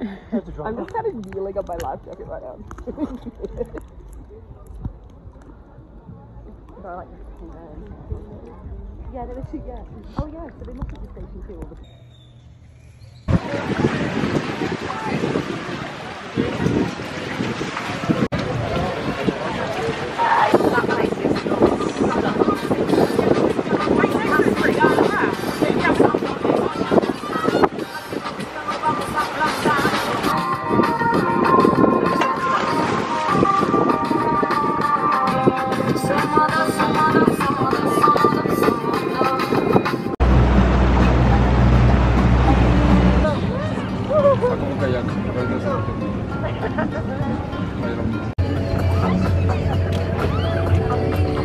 I'm just kind of kneeling on my life jacket right now. I like yeah, there were two, yeah. Oh yeah, so they must have the station too. All the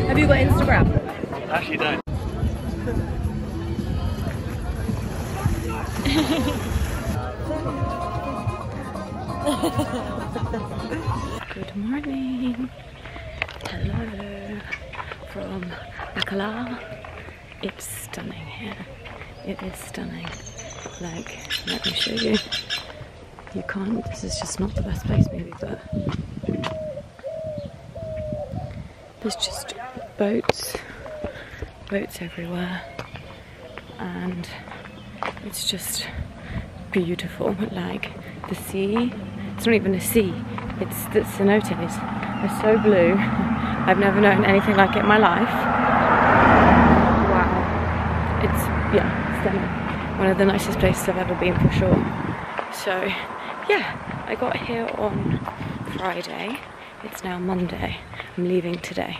Have you got Instagram? I actually don't. Good morning. Hello from Bacalar. It's stunning here. It is stunning. Like, let me show you. You can't, this is just not the best place maybe, but there's just boats everywhere, and it's just beautiful. Like the sea, it's not even a sea, it's the cenotes are so blue. I've never known anything like it in my life. Wow, it's, yeah, stunning. One of the nicest places I've ever been for sure. So yeah, I got here on Friday. It's now Monday. I'm leaving today.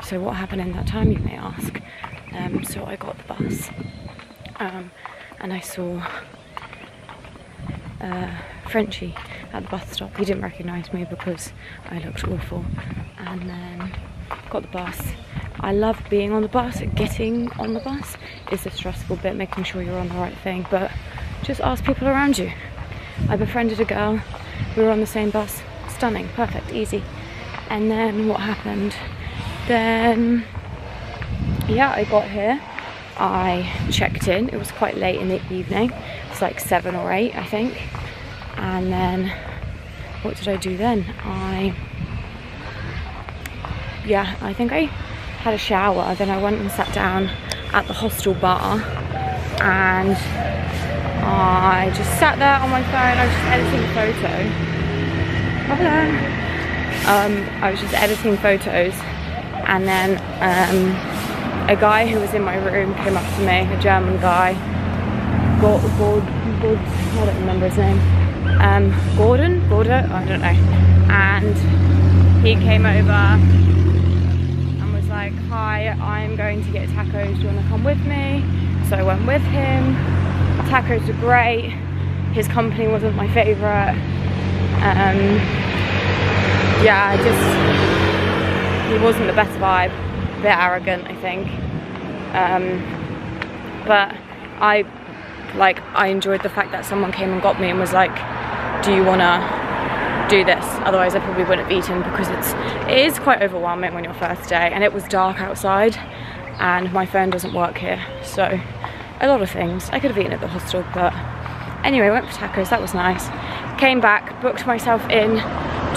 So what happened in that time, you may ask? So I got the bus, and I saw Frenchie at the bus stop. He didn't recognise me because I looked awful. And then got the bus. I love being on the bus. Getting on the bus is the stressful bit, making sure you're on the right thing. But just ask people around you. I befriended a girl. We were on the same bus. Stunning, perfect, easy. And then what happened? Then, yeah, I got here. I checked in. It was quite late in the evening. It's like 7 or 8, I think. And then, what did I do then? I think I had a shower. Then I went and sat down at the hostel bar, and I just sat there on my phone. I was just editing a photo. Hello. I was just editing photos, and then a guy who was in my room came up to me, a German guy. I don't remember his name. Gordon, I don't know. And he came over and was like, "Hi, I'm going to get tacos. Do you want to come with me?" So I went with him. Tacos were great. His company wasn't my favourite. Yeah, he wasn't the best vibe. A bit arrogant, I think. But I enjoyed the fact that someone came and got me and was like, "Do you wanna do this?" Otherwise I probably wouldn't have eaten, because it is quite overwhelming on your first day, and it was dark outside and my phone doesn't work here, so a lot of things. I could have eaten at the hostel, but anyway, went for tacos, that was nice. Came back, booked myself in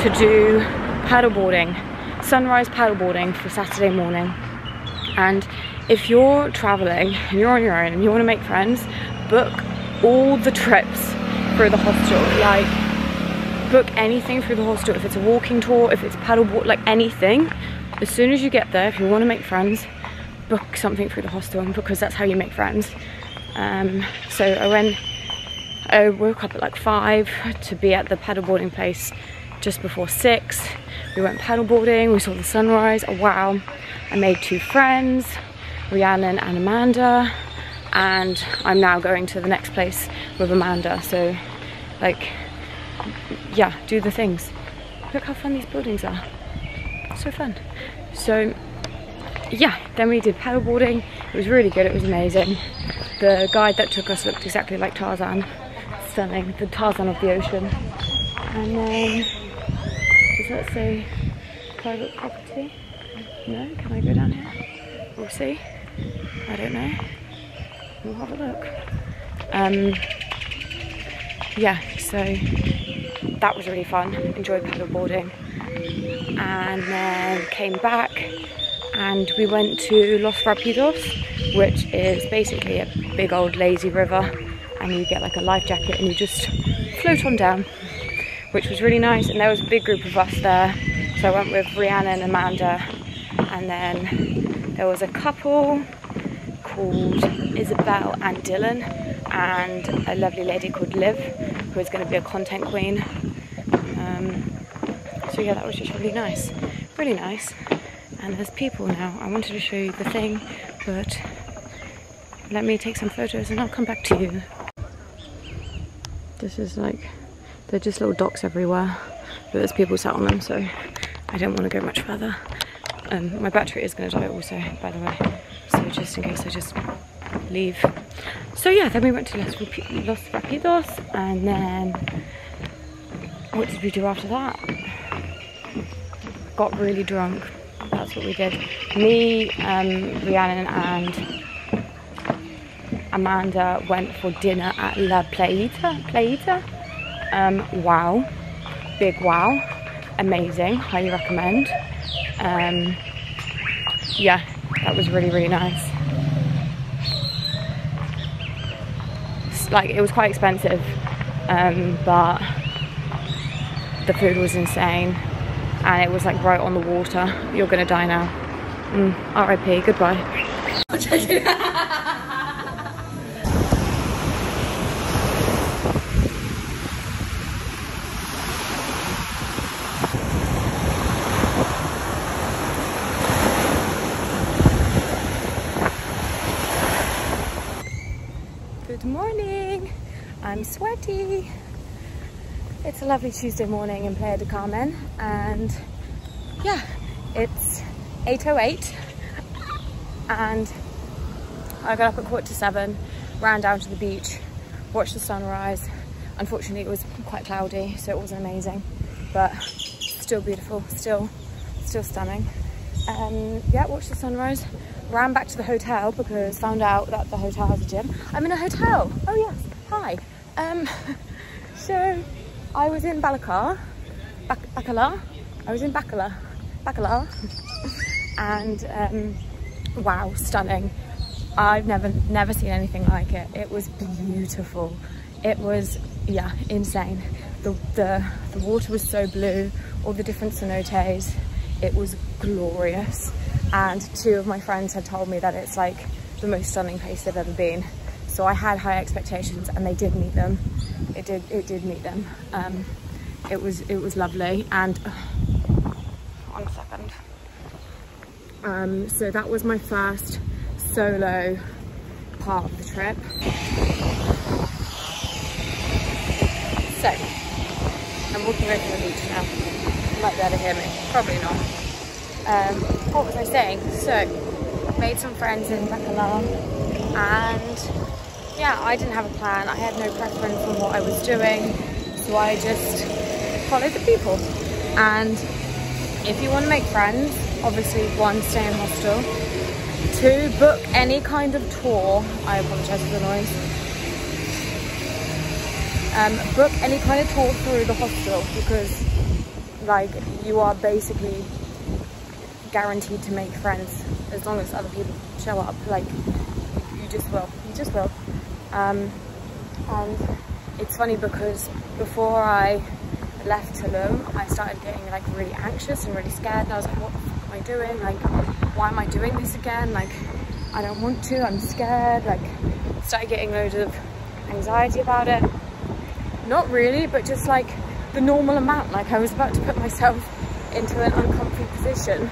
to do paddleboarding, sunrise paddleboarding for Saturday morning. And if you're traveling and you're on your own and you want to make friends, book all the trips through the hostel. Like, book anything through the hostel. If it's a walking tour, if it's paddleboard, like anything. As soon as you get there, if you want to make friends, book something through the hostel, because that's how you make friends. So I woke up at like 5 to be at the paddleboarding place just before 6. We went paddleboarding, we saw the sunrise. Oh wow, I made 2 friends, Rhiannon and Amanda, and I'm now going to the next place with Amanda. So like, yeah, do the things. Look how fun these buildings are, so fun. So yeah, then we did paddleboarding. It was really good, it was amazing. The guide that took us looked exactly like Tarzan. Stunning, the Tarzan of the ocean. And then, does that say private property? No, can I go down here? We'll see. I don't know. We'll have a look. Yeah, so that was really fun. Enjoyed paddle boarding, and then came back and we went to Los Rapidos, which is basically a big old lazy river, and you get like a life jacket and you just float on down, which was really nice. And there was a big group of us there, so I went with Rihanna and Amanda, and then there was a couple called Isabel and Dylan, and a lovely lady called Liv, who is going to be a content queen. So yeah, that was just really nice, really nice. And there's people now. I wanted to show you the thing, but let me take some photos and I'll come back to you. This is like, they're just little docks everywhere, but there's people sat on them, so I don't want to go much further. My battery is going to die also, by the way, so just in case I just leave. So yeah, then we went to Los Rapidos, and then what did we do after that? Got really drunk. That's what we did. Me, Rhiannon and Amanda went for dinner at La Playita. Wow, big wow, amazing, highly recommend. Yeah, that was really, really nice. Like, it was quite expensive, but the food was insane, and it was like right on the water. You're gonna die now. R.I.P. Goodbye. Good morning. I'm sweaty. It's a lovely Tuesday morning in Playa del Carmen, and yeah, it's 8:08, and I got up at 7:15, ran down to the beach, watched the sunrise. Unfortunately, it was quite cloudy, so it wasn't amazing, but still beautiful, still stunning. Yeah, watched the sunrise, ran back to the hotel because found out that the hotel has a gym. I'm in a hotel. Oh yes, hi. So I was in Bacalar. I was in Bacalar, and wow, stunning. I've never seen anything like it. It was beautiful. It was, yeah, insane. The water was so blue, all the different cenotes. It was glorious, and two of my friends had told me that it's like the most stunning place they've ever been. So I had high expectations, and they did meet them. It did meet them. It was lovely. And 1 second. So that was my first solo part of the trip. So I'm walking away from the beach now. You might be able to hear me. Probably not. What was I saying? So made some friends in Bacalar, and yeah, I didn't have a plan. I had no preference on what I was doing, so I just followed the people. And if you want to make friends, obviously 1, stay in hostel. 2, book any kind of tour. I apologise for the noise. Book any kind of tour through the hostel, because like, you are basically guaranteed to make friends as long as other people show up. Like, you just will. And it's funny because before I left Tulum, I started getting like really anxious and really scared, and I was like, what the fuck am I doing? Like, why am I doing this again? Like, I don't want to, I'm scared. Like, started getting loads of anxiety about it. Not really, but just like the normal amount. Like, I was about to put myself into an uncomfy position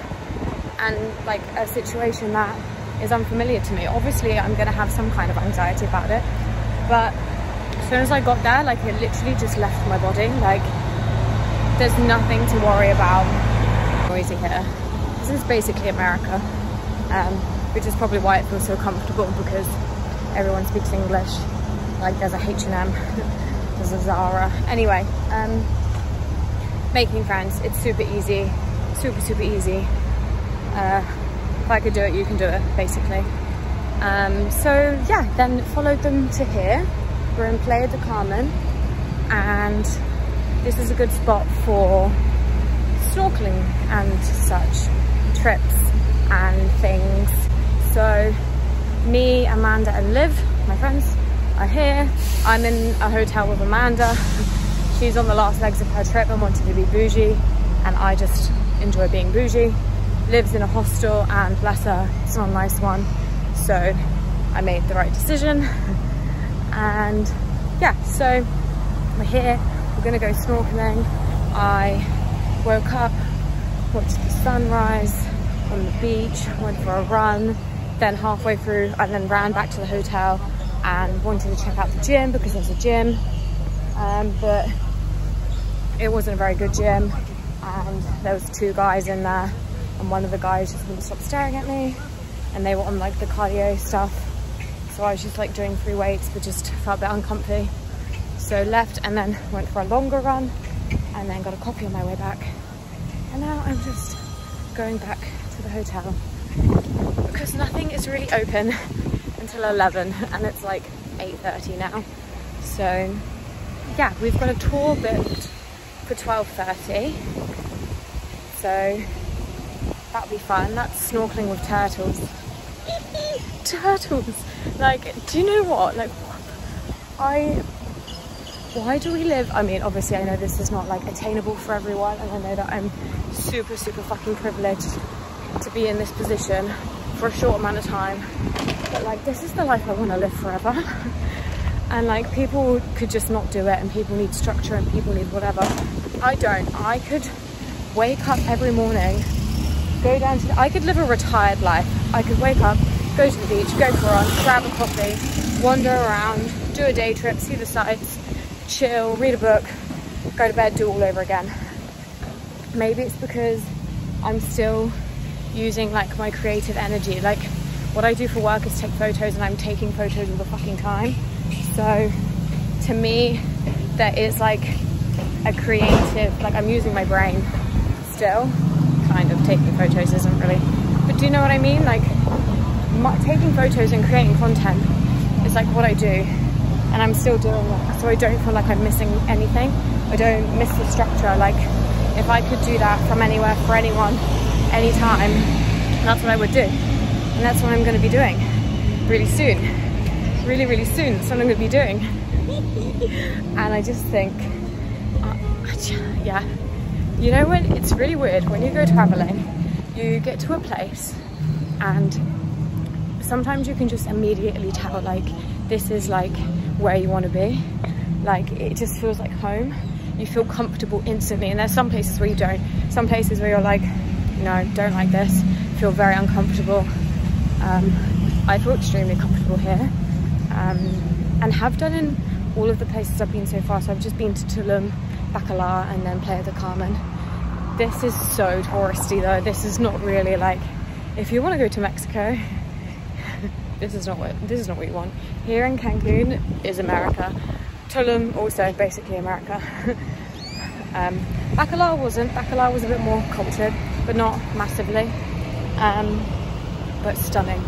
and like a situation that is unfamiliar to me. Obviously I'm gonna have some kind of anxiety about it, but as soon as I got there, like, it literally just left my body. Like, there's nothing to worry about. Noisy here. This is basically America, which is probably why it feels so comfortable, because everyone speaks English. Like, there's a H&M, there's a Zara. Anyway, making friends, it's super easy, super easy. If I could do it, you can do it, basically. So yeah, then followed them to here. We're in Playa del Carmen, and this is a good spot for snorkeling and such trips and things. So me, Amanda and Liv, my friends, are here. I'm in a hotel with Amanda. She's on the last legs of her trip and wanted to be bougie, and I just enjoy being bougie. Liv's in a hostel and bless her, it's not a nice one. So I made the right decision. And yeah, so we're here, we're gonna go snorkeling. I woke up, watched the sunrise on the beach, went for a run, then halfway through I then ran back to the hotel and wanted to check out the gym because there's a gym, but it wasn't a very good gym, and there was 2 guys in there, and one of the guys just wouldn't stop staring at me, and they were on like the cardio stuff, so I was just like doing 3 weights but just felt a bit uncomfy. So left and then went for a longer run and then got a coffee on my way back, and now I'm just going back to the hotel because nothing is really open until 11 and it's like 8:30 now. So yeah, we've got a tour booked for 12:30, so that'll be fun. That's snorkeling with turtles. Turtles! Like, do you know what? Like, why do we live? I mean, obviously I know this is not like attainable for everyone, and I know that I'm super fucking privileged to be in this position for a short amount of time, but like, this is the life I want to live forever. And like, people could just not do it, and people need structure and people need whatever. I don't. I could wake up every morning, go down to I could live a retired life. I could wake up, go to the beach, go for a run, grab a coffee, wander around, do a day trip, see the sights, chill, read a book, go to bed, do all over again. Maybe it's because I'm still using like my creative energy. Like, what I do for work is take photos, and I'm taking photos all the fucking time. So to me, there is like a creative, like, I'm using my brain still. Kind of taking photos isn't really, but do you know what I mean? Like, taking photos and creating content is like what I do, and I'm still doing it, so I don't feel like I'm missing anything. I don't miss the structure. Like, if I could do that from anywhere for anyone, anytime, that's what I would do, and that's what I'm going to be doing really soon. Really soon, that's what I'm going to be doing. And I just think, yeah, you know, when it's really weird when you go traveling, you get to a place and sometimes you can just immediately tell, like, this is like where you want to be. Like, it just feels like home. You feel comfortable instantly, and there's some places where you don't. Some places where you're like, no, don't like this, feel very uncomfortable. I feel extremely comfortable here, and have done in all of the places I've been so far. So I've just been to Tulum, Bacalar, and then Playa del Carmen. This is so touristy though. This is not really like, if you want to go to Mexico, this is not what you want. Here in Cancun is America. Tulum also basically America. Bacalar wasn't. Bacalar was a bit more cultured, but not massively. But stunning,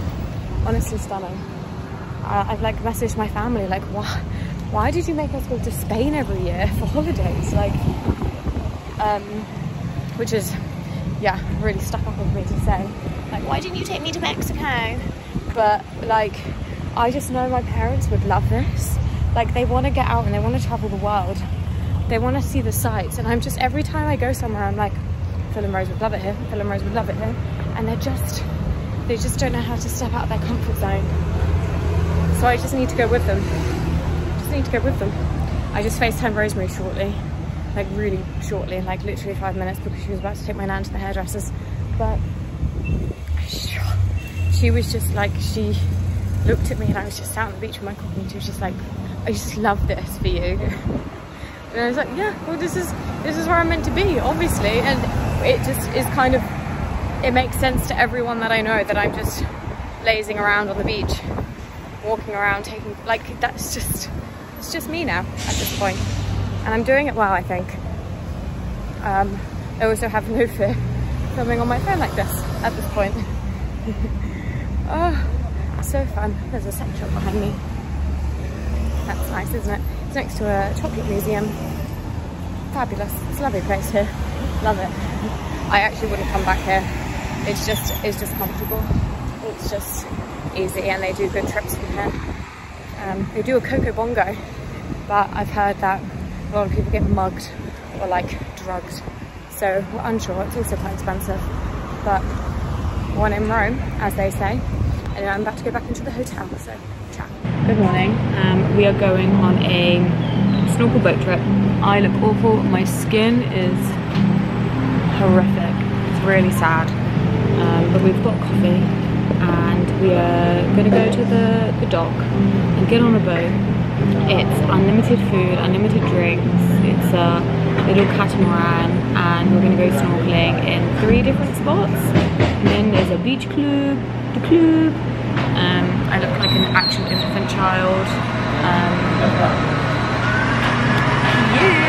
honestly stunning. I've like messaged my family like, why did you make us go to Spain every year for holidays? Like, which is, yeah, really stuck up with me to say, like, why didn't you take me to Mexico? But like, I just know my parents would love this. Like, they want to get out and they want to travel the world. They want to see the sights, and I'm just, every time I go somewhere, I'm like, Phil and Rose would love it here, Phil and Rose would love it here, and they just don't know how to step out of their comfort zone. So I just need to go with them. I just FaceTimed Rosemary shortly, like really shortly, like literally 5 minutes, because she was about to take my nan to the hairdressers. But she was just like, she looked at me and I was just out on the beach with my coffee, and she was just like, I just love this for you. And I was like, yeah, well, this is where I'm meant to be, obviously. And it just is kind of, it makes sense to everyone that I know that I'm just lazing around on the beach, walking around, taking, like, that's just, it's just me now at this point. And I'm doing it well, I think. I also have no fear filming on my phone like this at this point. Oh, so fun. There's a sex shop behind me. That's nice, isn't it? It's next to a chocolate museum. fabulous. It's a lovely place here. Love it. I actually wouldn't come back here. It's just comfortable. It's just easy, and they do good trips from here. They do a Coco Bongo, but I've heard that a lot of people get mugged or like drugged. So we're unsure. It's also quite expensive, but one in Rome, as they say. Anyway, I'm about to go back into the hotel, so ciao. Good morning. We are going on a snorkel boat trip. I look awful. My skin is horrific. It's really sad. But we've got coffee, and we are gonna go to the dock and get on a boat. It's unlimited food, unlimited drinks. It's a little catamaran, and we're gonna go snorkeling in 3 different spots. And then there's a beach club, the club. I look like an actual infant child.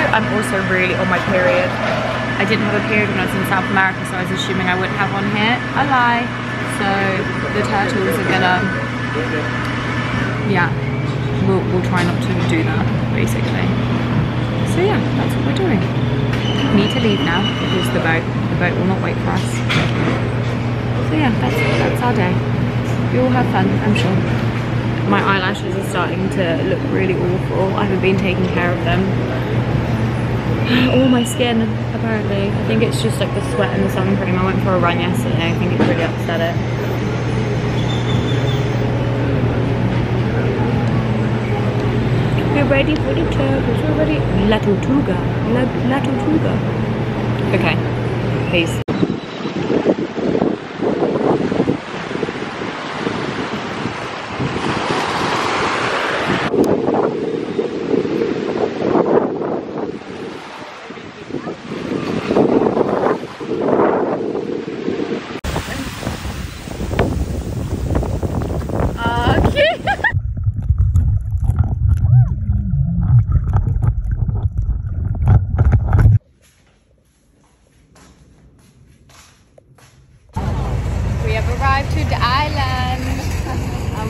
I'm also really on my period. I didn't have a period when I was in South America, so I was assuming I wouldn't have one here. I lie. So the turtles are gonna, yeah, we'll try not to do that, basically. So yeah, that's what we're doing. We need to leave now because the boat will not wait for us. So yeah, that's our day. We all have fun, I'm sure. My eyelashes are starting to look really awful. I haven't been taking care of them. All my skin, apparently. I think it's just like the sweat and the sun cream. I went for a run yesterday. I think it really upset it. We're ready for the turtles. We're ready. La Tortuga. La Tortuga. Okay. Peace.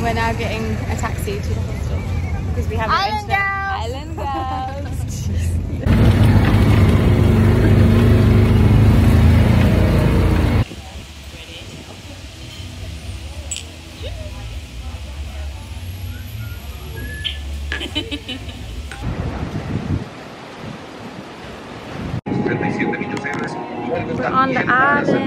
We're now getting a taxi to the hostel because we haven't Island Girls. Island Girls. We're on the island.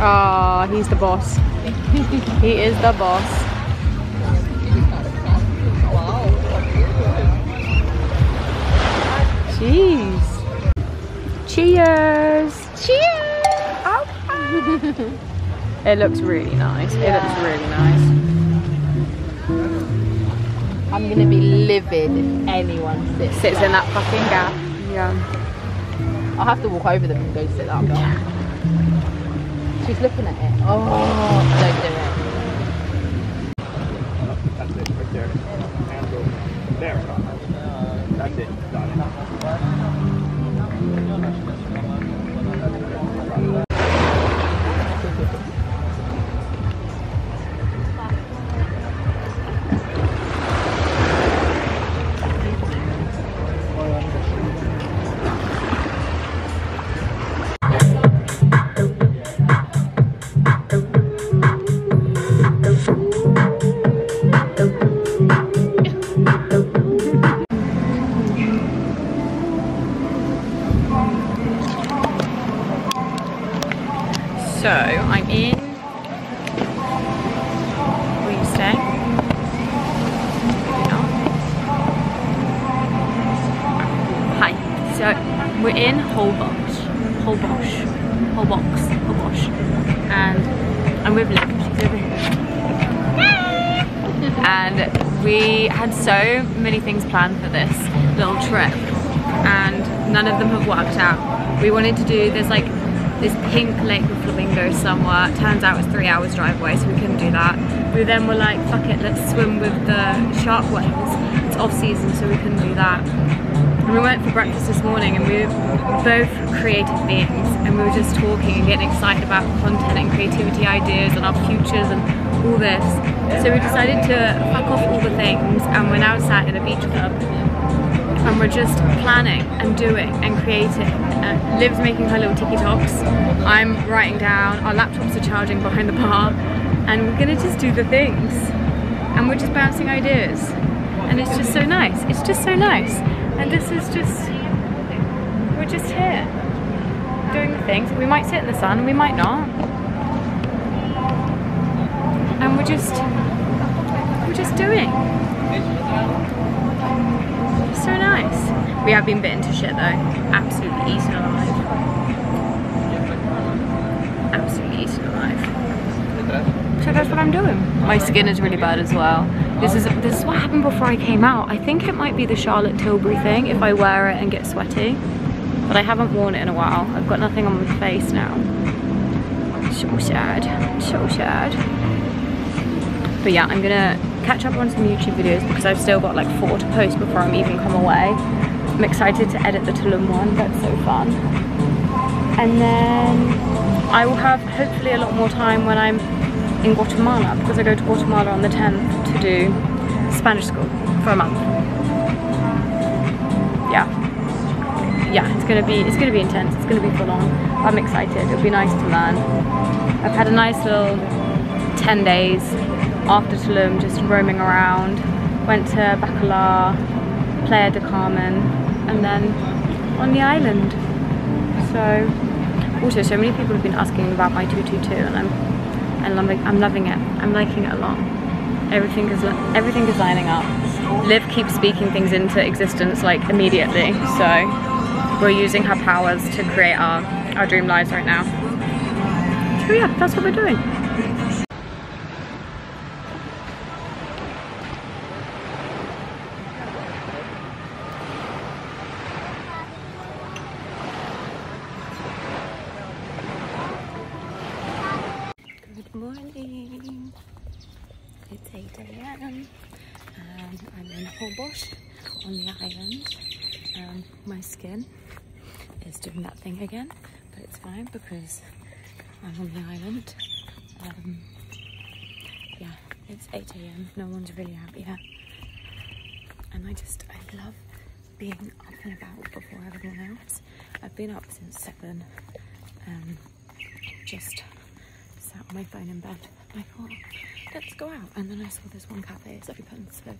Oh, he's the boss. He is the boss. Jeez. Cheers. Cheers. Oh. It looks really nice. Yeah. It looks really nice. I'm gonna be livid if anyone sits in that fucking gap. Yeah. I'll have to walk over them and go sit up. Yeah. She's looking at it. Oh, don't do it. That's it, right there. Handle. There. That's it. Got it. So I'm in. Where you staying? Hi. So we're in Holbox, and I'm with Liv. She's over here. And we had so many things planned for this little trip, and none of them have worked out. We wanted to do, there's like this pink lake with flamingos somewhere. Turns out it's 3 hours drive away, so we couldn't do that. We then were like, fuck it, let's swim with the shark whales. It's off season, so we couldn't do that. And we went for breakfast this morning, and we were both creative beings, and we were just talking and getting excited about content and creativity ideas and our futures and all this. So we decided to fuck off all the things, and we're now sat in a beach club, and we're just planning and doing and creating. Liv's making her little TikToks. I'm writing down. Our laptops are charging behind the bar, and we're gonna just do the things. And we're just bouncing ideas, and it's just so nice. It's just so nice. And this is just, we're just here doing the things. We might sit in the sun, we might not. And we're just doing. So nice. We have been bitten to shit though. Absolutely eaten alive. Absolutely eaten alive. So that's what I'm doing. My skin is really bad as well. This is what happened before I came out. I think it might be the Charlotte Tilbury thing if I wear it and get sweaty. But I haven't worn it in a while. I've got nothing on my face now. So sad. So sad. But yeah, I'm gonna catch up on some YouTube videos because I've still got like 4 to post before I'm even come away. I'm excited to edit the Tulum one, that's so fun. And then I will have hopefully a lot more time when I'm in Guatemala, because I go to Guatemala on the 10th to do Spanish school for a month. Yeah, it's gonna be intense. It's gonna be full on. I'm excited. It'll be nice to learn. I've had a nice little 10 days after Tulum, just roaming around. Went to Bacalar, Playa del Carmen, and then on the island. So, also so many people have been asking about my 222, and I'm loving it. I'm liking it a lot. Everything is lining up. Liv keeps speaking things into existence like immediately, so we're using her powers to create our dream lives right now. So yeah, that's what we're doing. Good morning. It's 8 AM and I'm in Holbox on the island. My skin is doing that thing again, but it's fine because I'm on the island. Yeah, it's 8 AM, no one's really out yet. And I love being up and about before everyone else. I've been up since 7, just sat on my phone in bed. I thought, let's go out. And then I saw this one cafe is open, so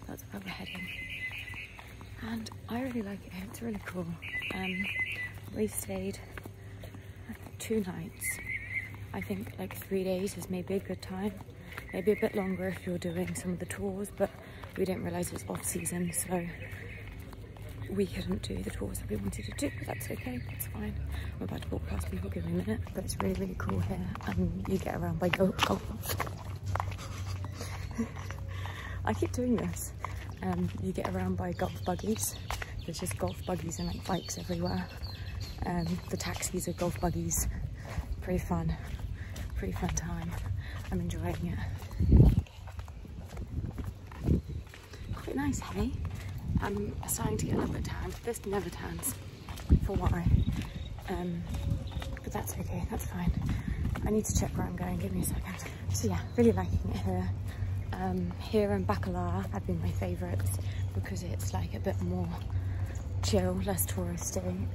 that's where we're heading. And I really like it here, it's really cool. We stayed 2 nights. I think like 3 days is maybe a good time. Maybe a bit longer if you're doing some of the tours, but we didn't realise it's off season, so we couldn't do the tours that we wanted to do, but that's okay, that's fine. I'm about to walk past people, give me a minute, but it's really, really cool here. You get around by golf. I keep doing this. You get around by golf buggies. There's just golf buggies and like bikes everywhere. The taxis are golf buggies. Pretty fun time. I'm enjoying it. Quite nice, hey? I'm starting to get a little bit tanned. This never tans for why. But that's okay, that's fine. I need to check where I'm going, give me a second. So yeah, really liking it here. Here in Bacalar have been my favourites because it's like a bit more chill, less touristy.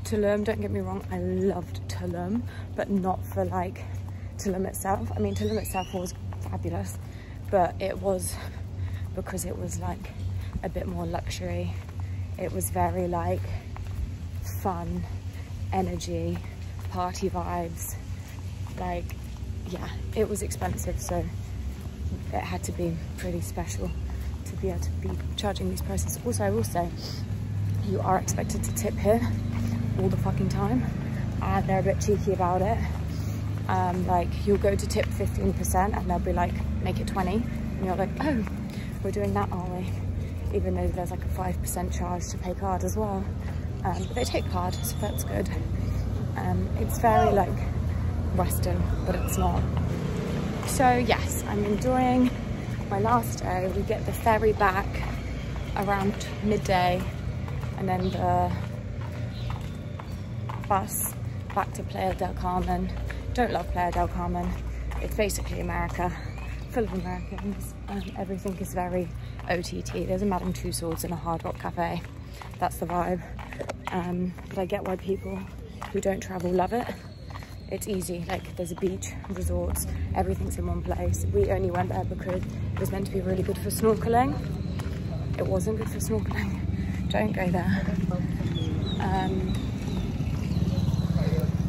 Tulum, don't get me wrong, I loved Tulum, but not for like Tulum itself. I mean, Tulum itself was fabulous, but it was because it was like a bit more luxury. It was very like fun, energy, party vibes. Like, yeah, it was expensive, so it had to be pretty special to be able to be charging these prices. Also, I will say, you are expected to tip here all the fucking time, and they're a bit cheeky about it. Like, you'll go to tip 15% and they'll be like, make it 20, and you're like, oh, we're doing that, are we? Even though there's like a 5% charge to pay card as well. But they take card, so that's good. It's very like Western, but it's not. So yes, I'm enjoying my last day. We get the ferry back around midday, and then the bus back to Playa del Carmen. Don't love Playa del Carmen. It's basically America, full of Americans. Everything is very OTT. There's a Madame Tussauds and a Hard Rock Cafe. That's the vibe. But I get why people who don't travel love it. It's easy, like there's a beach, resorts, everything's in one place. We only went there because it was meant to be really good for snorkeling. It wasn't good for snorkeling. Don't go there.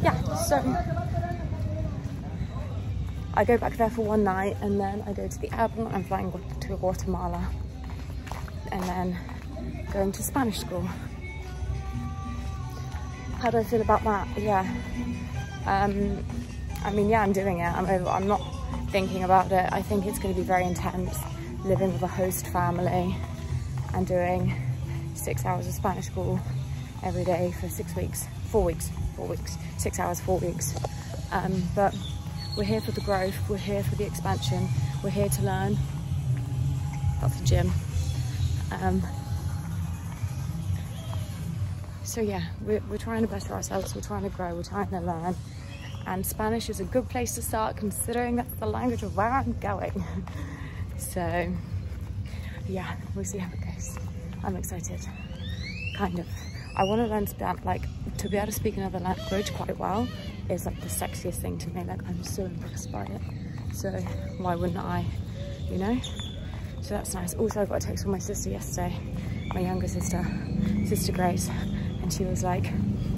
Yeah, so I go back there for one night, and then I go to the airport. I'm flying to Guatemala, and then going to Spanish school. How do I feel about that? Yeah. I mean, yeah, I'm doing it. I'm not thinking about it. I think it's going to be very intense, living with a host family and doing 6 hours of Spanish school every day for 6 weeks, 4 weeks, 6 hours, 4 weeks. But we're here for the growth. We're here for the expansion. We're here to learn. That's a gym. So yeah, we're trying to better ourselves. We're trying to grow. We're trying to learn. And Spanish is a good place to start, considering that's the language of where I'm going. So yeah, we'll see how it goes. I'm excited, kind of. I want to learn Spanish, like to be able to speak another language quite well is like the sexiest thing to me. Like I'm so impressed by it. So why wouldn't I, you know? So that's nice. Also, I got a text from my sister yesterday, my younger sister, Sister Grace, and she was like,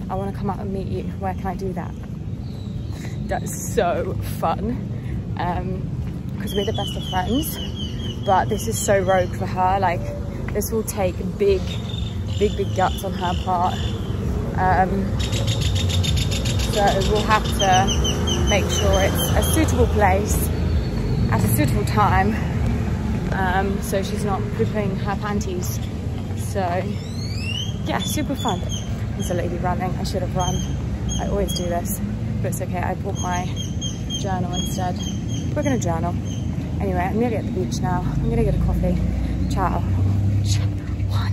I want to come out and meet you. Where can I do that? That's so fun, because we're the best of friends, but this is so rogue for her. Like this will take big guts on her part. So we'll have to make sure it's a suitable place at a suitable time, so she's not pooping her panties. So yeah, super fun. There's a lady running. I should have run. I always do this, but it's okay. I bought my journal instead. We're gonna journal. Anyway, I'm nearly at the beach now. I'm gonna get a coffee. Ciao. What?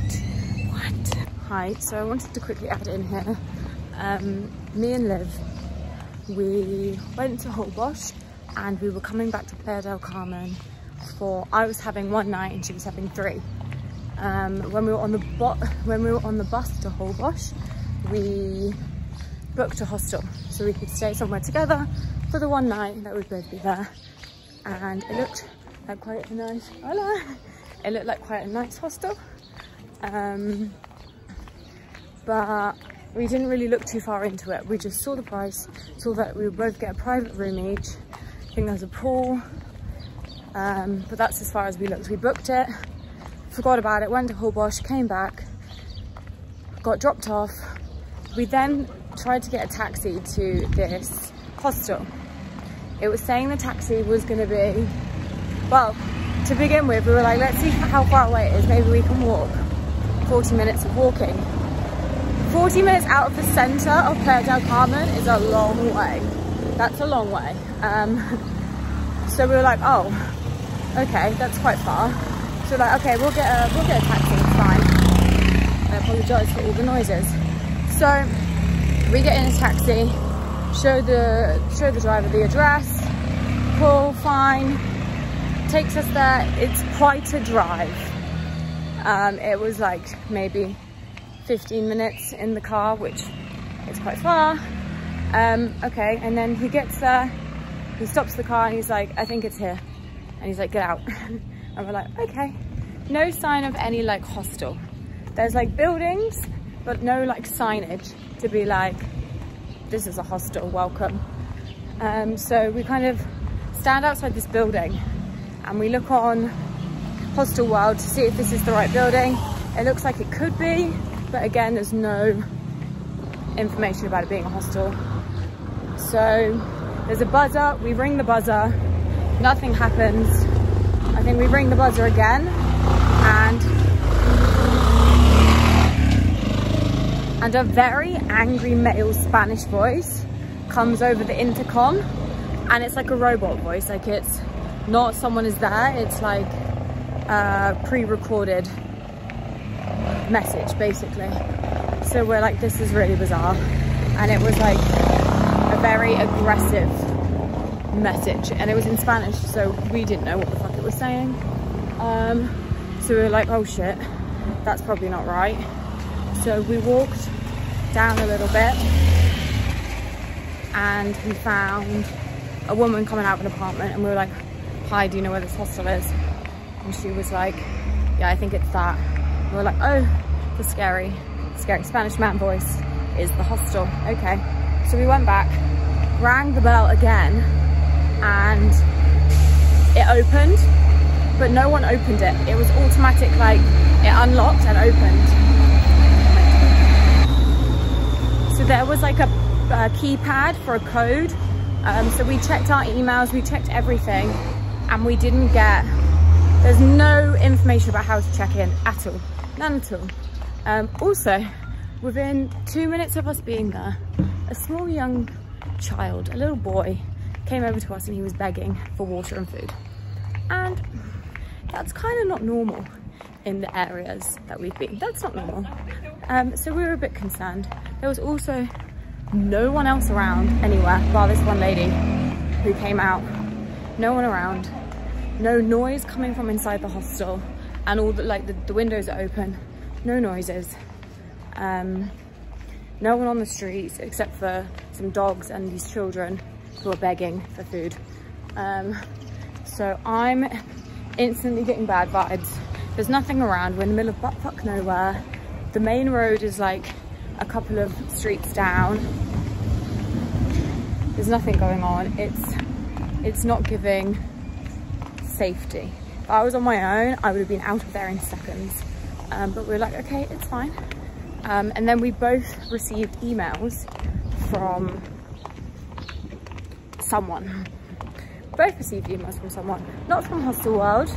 Hi, so I wanted to quickly add in here. Me and Liv, we went to Holbox, and we were coming back to Playa del Carmen I was having one night and she was having 3. When we were on the bus to Holbox, we booked a hostel so we could stay somewhere together for the one night that we'd both be there. And it looked like quite a nice, it looked like quite a nice hostel. But we didn't really look too far into it. We just saw the price, saw that we would both get a private room each. I think there's a pool, but that's as far as we looked. We booked it, forgot about it, went to Holbox, came back, got dropped off. We then tried to get a taxi to this hostel. It was saying the taxi was going to be, well, to begin with, we were like, let's see how far away it is. Maybe we can walk. 40 minutes of walking. 40 minutes out of the centre of Playa del Carmen is a long way. That's a long way. So we were like, oh, okay, that's quite far. So we're like, okay, we'll get a taxi, it's fine. I apologise for all the noises. So we get in a taxi, show the driver the address, cool, fine, takes us there. It's quite a drive. It was like maybe 15 minutes in the car, which is quite far. Okay, and then he gets there, he stops the car and he's like, I think it's here. And he's like, get out. And we're like, okay. No sign of any like hostel. There's like buildings, but no like signage to be like, this is a hostel, welcome. So we kind of stand outside this building and we look on Hostel World to see if this is the right building. It looks like it could be, but again, there's no information about it being a hostel. So there's a buzzer, we ring the buzzer, nothing happens. I think we ring the buzzer again, and a very angry male Spanish voice comes over the intercom, and it's like a robot voice, like it's not someone is there, it's like a pre-recorded message basically. So we're like, this is really bizarre, and it was like a very aggressive message, and it was in Spanish, so we didn't know what the fuck it was saying. So we were like, oh shit, that's probably not right. So we walked down a little bit and we found a woman coming out of an apartment, and we were like, hi, do you know where this hostel is? And she was like, yeah, I think it's that. And we were like, oh, the scary Spanish man voice is the hostel. Okay. So we went back, rang the bell again, and it opened, but no one opened it. It was automatic, like it unlocked and opened. So there was like a keypad for a code. So we checked our emails, we checked everything, and we didn't get, there's no information about how to check in at all, none at all. Also, within 2 minutes of us being there, a small young child, a little boy, came over to us and he was begging for water and food. And that's kind of not normal in the areas that we've been. That's not normal. So we were a bit concerned. There was also no one else around anywhere bar this one lady who came out. No one around, no noise coming from inside the hostel, and all the, like the windows are open, no noises. No one on the streets except for some dogs and these children who are begging for food. So I'm instantly getting bad vibes. There's nothing around, we're in the middle of buttfuck nowhere. The main road is like a couple of streets down. There's nothing going on. It's not giving safety. If I was on my own, I would have been out of there in seconds. But we're like, okay, it's fine. And then we both received emails from someone. Both received emails from someone, not from Hostel World,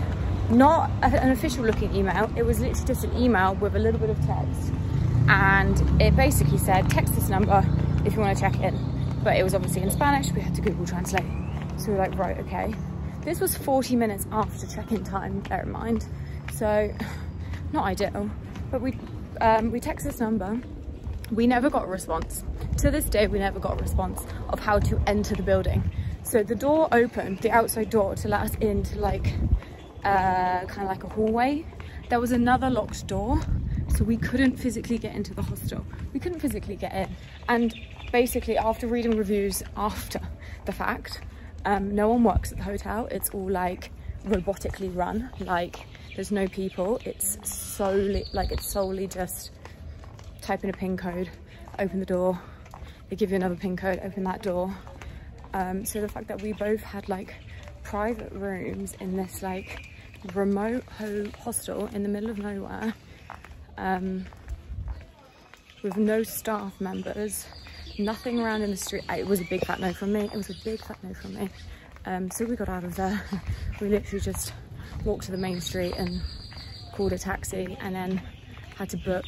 not an official looking email. It was literally just an email with a little bit of text, and it basically said, text this number if you want to check in. But it was obviously in Spanish, we had to Google Translate. So we're like, right, okay. This was 40 minutes after check-in time, bear in mind. So not ideal, but we text this number. We never got a response. To this day, we never got a response of how to enter the building. So the door opened, the outside door, to let us into like, kind of like a hallway. There was another locked door, so we couldn't physically get into the hostel. We couldn't physically get in. And basically, after reading reviews after the fact, no one works at the hotel. It's all like robotically run. Like there's no people. It's solely just type in a PIN code, open the door. They give you another PIN code, open that door. So the fact that we both had like private rooms in this like remote hostel in the middle of nowhere, with no staff members, nothing around in the street. It was a big fat no from me. It was a big fat no from me. So we got out of there. We literally just walked to the main street and called a taxi, and then had to book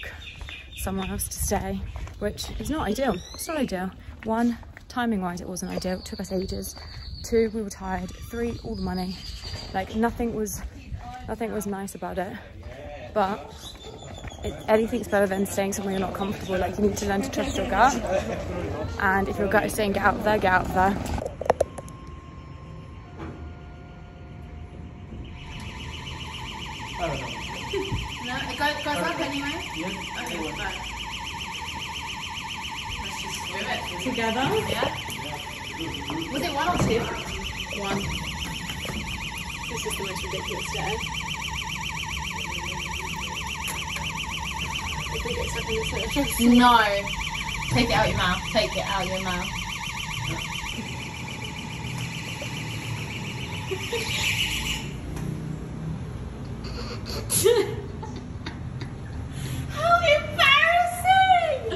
somewhere else to stay, which is not ideal. It's not ideal. One, timing wise it wasn't ideal, it took us ages. Two, we were tired. Three, all the money. Like nothing was nice about it. But anything's better than staying somewhere you're not comfortable. Like you need to learn to trust your gut, and if your gut is saying get out of there, get out of there. No, it goes up anyway. Yeah. Okay, fine. Let's just do it. Together? Yeah. Was it one or two? One. This is the most ridiculous day. If we get stuck in this little no. Take it out your mouth. Take it out your mouth.